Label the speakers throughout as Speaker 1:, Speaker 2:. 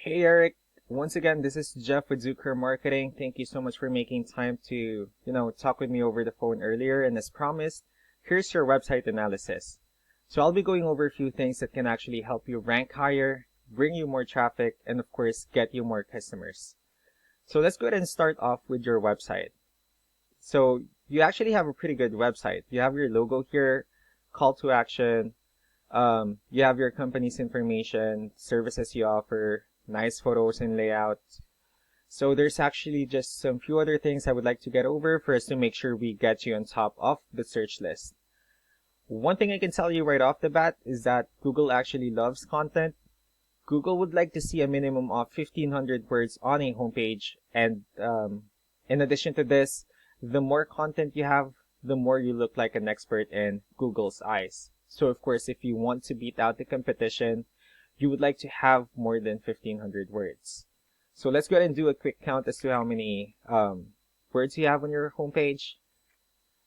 Speaker 1: Hey Eric, once again, this is Jeff with Zucker Marketing. Thank you so much for making time to, talk with me over the phone earlier. And as promised, here's your website analysis. So I'll be going over a few things that can actually help you rank higher, bring you more traffic, and of course, get you more customers. So let's go ahead and start off with your website. So you actually have a pretty good website. You have your logo here, call to action, you have your company's information, services you offer, nice photos and layout. So there's actually just some few other things I would like to get over for us to make sure we get you on top of the search list. One thing I can tell you right off the bat is that Google actually loves content. Google would like to see a minimum of 1,500 words on a homepage. And in addition to this, the more content you have, the more you look like an expert in Google's eyes. So of course, if you want to beat out the competition, you would like to have more than 1,500 words. So let's go ahead and do a quick count as to how many words you have on your homepage.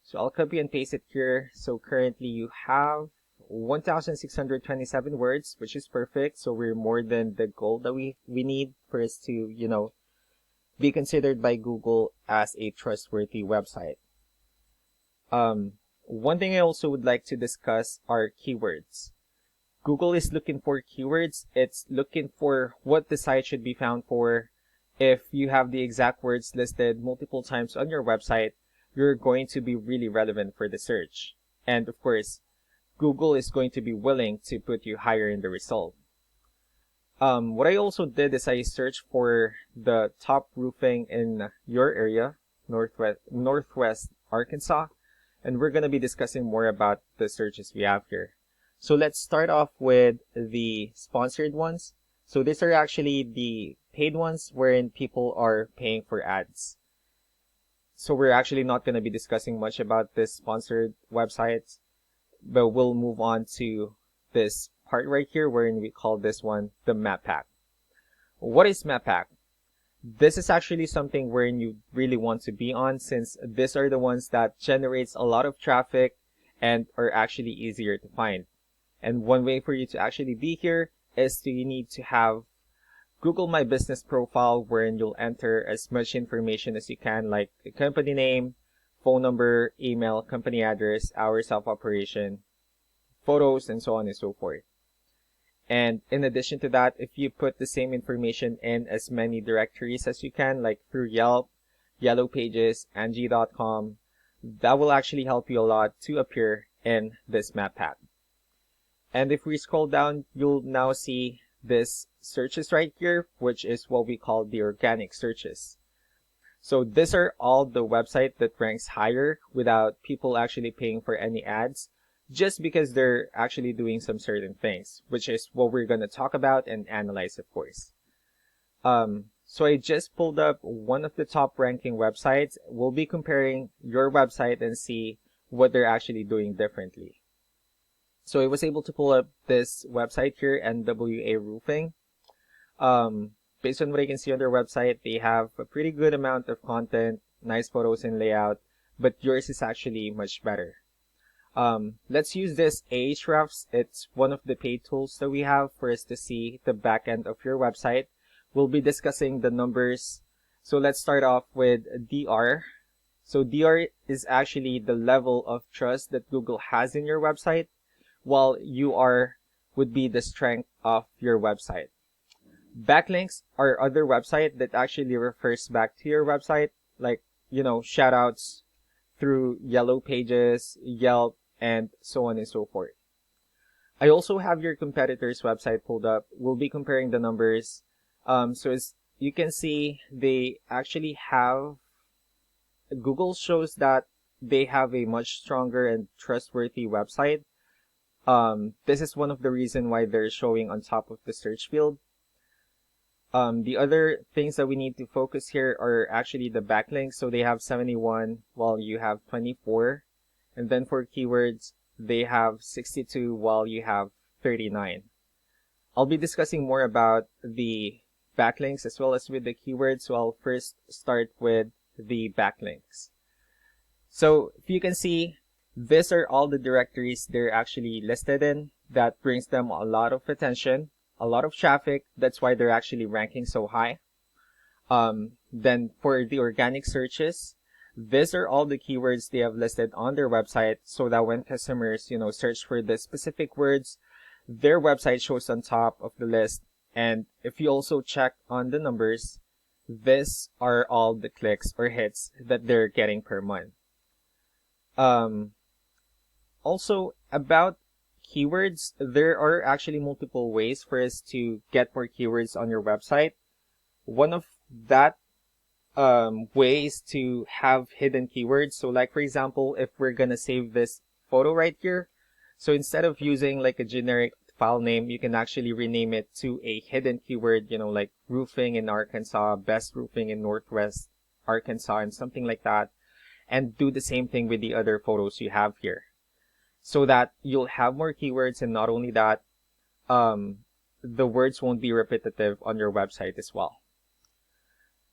Speaker 1: So I'll copy and paste it here. So currently you have 1,627 words, which is perfect. So we're more than the goal that we need for us to, be considered by Google as a trustworthy website. One thing I also would like to discuss are keywords. Google is looking for keywords. It's looking for what the site should be found for. If you have the exact words listed multiple times on your website, you're going to be really relevant for the search. And of course, Google is going to be willing to put you higher in the result. What I also did is I searched for the top roofing in your area, Northwest Arkansas, and we're going to be discussing more about the searches we have here. So let's start off with the sponsored ones. So these are actually the paid ones wherein people are paying for ads. So we're actually not going to be discussing much about this sponsored websites, but we'll move on to this part right here wherein we call this one the map pack. What is map pack? This is actually something wherein you really want to be on, since these are the ones that generates a lot of traffic and are actually easier to find. And one way for you to actually be here is you need to have Google My Business profile, wherein you'll enter as much information as you can, like the company name, phone number, email, company address, hours of operation, photos, and so on and so forth. And in addition to that, if you put the same information in as many directories as you can, like through Yelp, Yellow Pages, Angie.com, that will actually help you a lot to appear in this map pack. And if we scroll down, you'll now see this searches right here, which is what we call the organic searches. So these are all the website that ranks higher without people actually paying for any ads, just because they're actually doing some certain things, which is what we're going to talk about and analyze, of course. So I just pulled up one of the top ranking websites. We'll be comparing your website and see what they're actually doing differently. So I was able to pull up this website here, NWA Roofing. Based on what I can see on their website, they have a pretty good amount of content, nice photos and layout, but yours is actually much better. Let's use this Ahrefs. It's one of the paid tools that we have for us to see the back end of your website. We'll be discussing the numbers. So let's start off with DR. So DR is actually the level of trust that Google has in your website, while UR would be the strength of your website. Backlinks are other website that actually refers back to your website, like, shoutouts through Yellow Pages, Yelp, and so on and so forth. I also have your competitor's website pulled up. We'll be comparing the numbers. So as you can see, they actually have, Google shows that they have a much stronger and trustworthy website. This is one of the reasons why they're showing on top of the search field. The other things that we need to focus here are actually the backlinks. So they have 71 while you have 24. And then for keywords, they have 62 while you have 39. I'll be discussing more about the backlinks as well as with the keywords. So I'll first start with the backlinks. So if you can see, these are all the directories they're actually listed in. That brings them a lot of attention, a lot of traffic. That's why they're actually ranking so high. Then for the organic searches, these are all the keywords they have listed on their website, so that when customers, search for the specific words, their website shows on top of the list. And if you also check on the numbers, these are all the clicks or hits that they're getting per month. Also, about keywords, there are actually multiple ways for us to get more keywords on your website. One of that ways to have hidden keywords. So like, for example, if we're gonna save this photo right here, so instead of using like a generic file name, you can actually rename it to a hidden keyword, like roofing in Arkansas, best roofing in Northwest Arkansas, and something like that. And do the same thing with the other photos you have here, so that you'll have more keywords. And not only that, the words won't be repetitive on your website as well.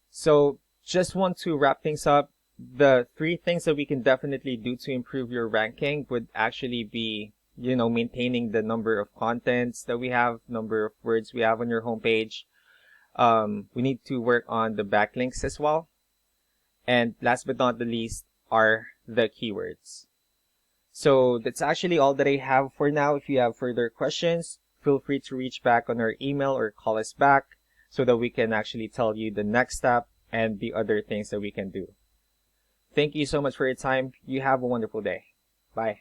Speaker 1: So just want to wrap things up. The 3 things that we can definitely do to improve your ranking would actually be, maintaining the number of contents that we have, number of words we have on your homepage. We need to work on the backlinks as well. And last but not the least are the keywords. So that's actually all that I have for now. If you have further questions, feel free to reach back on our email or call us back so that we can actually tell you the next step and the other things that we can do. Thank you so much for your time. You have a wonderful day. Bye.